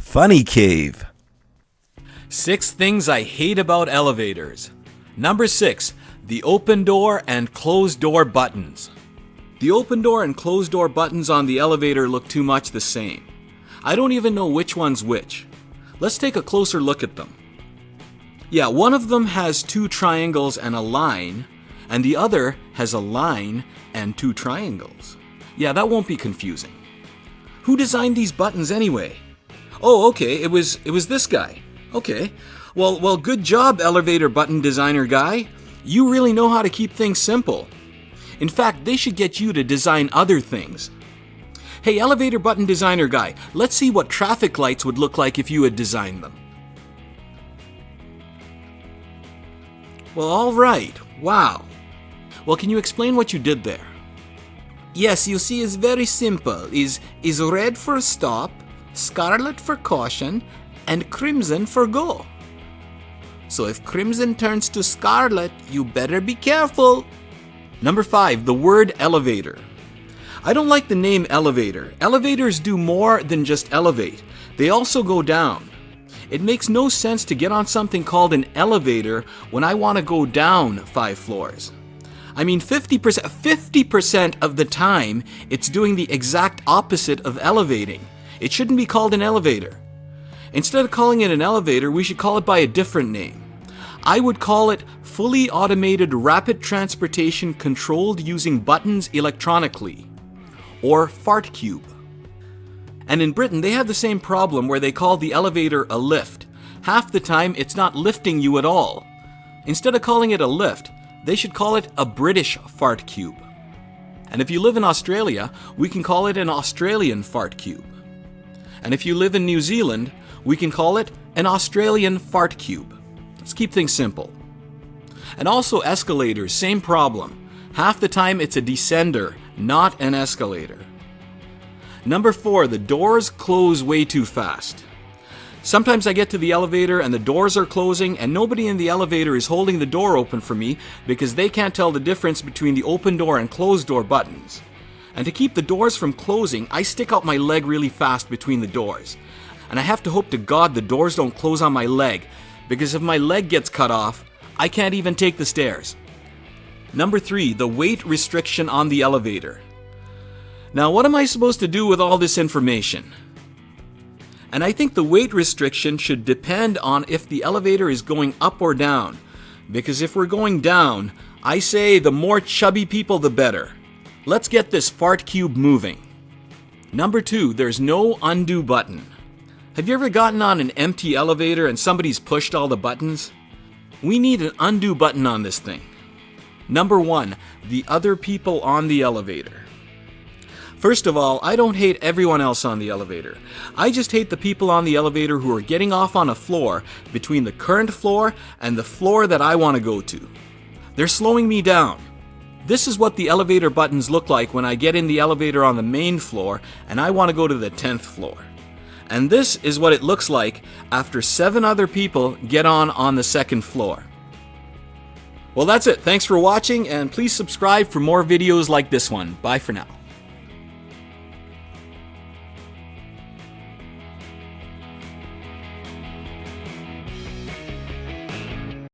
Funny Cave. 6 things I hate about elevators. Number 6, the open door and closed door buttons. The open door and closed door buttons on the elevator look too much the same. I don't even know which one's which. Let's take a closer look at them. Yeah, one of them has 2 triangles and a line, and the other has a line and 2 triangles. Yeah, that won't be confusing. Who designed these buttons anyway? Oh, okay, it was this guy. Okay. Well, good job, elevator button designer guy. You really know how to keep things simple. In fact, they should get you to design other things. Hey, elevator button designer guy, let's see what traffic lights would look like if you had designed them. Well, all right. Wow. Well, can you explain what you did there? Yes, you see, it's very simple. Is red for stop, scarlet for caution, and crimson for go. So if crimson turns to scarlet, you better be careful. Number 5, the word elevator. I don't like the name elevator. Elevators do more than just elevate. They also go down. It makes no sense to get on something called an elevator when I want to go down 5 floors. I mean, 50% of the time, it's doing the exact opposite of elevating. It shouldn't be called an elevator. Instead of calling it an elevator, we should call it by a different name. I would call it fully automated rapid transportation controlled using buttons electronically, or FARTCUBE. And in Britain, they have the same problem where they call the elevator a lift. Half the time, it's not lifting you at all. Instead of calling it a lift, they should call it a British FARTCUBE. And if you live in Australia, we can call it an Australian FARTCUBE. And if you live in New Zealand, we can call it an Australian FARTCUBE. Let's keep things simple. And also escalators, same problem. Half the time it's a descender, not an escalator. Number 4, the doors close way too fast. Sometimes I get to the elevator and the doors are closing and nobody in the elevator is holding the door open for me because they can't tell the difference between the open door and closed door buttons. And to keep the doors from closing, I stick out my leg really fast between the doors. And I have to hope to God the doors don't close on my leg, because if my leg gets cut off, I can't even take the stairs. Number 3, the weight restriction on the elevator. Now, what am I supposed to do with all this information? And I think the weight restriction should depend on if the elevator is going up or down. Because if we're going down, I say the more chubby people, the better. Let's get this FARTCUBE moving. Number 2, there's no undo button. Have you ever gotten on an empty elevator and somebody's pushed all the buttons? We need an undo button on this thing. Number 1, the other people on the elevator. First of all, I don't hate everyone else on the elevator. I just hate the people on the elevator who are getting off on a floor between the current floor and the floor that I want to go to. They're slowing me down. This is what the elevator buttons look like when I get in the elevator on the main floor and I want to go to the 10th floor. And this is what it looks like after 7 other people get on the 2nd floor. Well, that's it. Thanks for watching, and please subscribe for more videos like this one. Bye for now.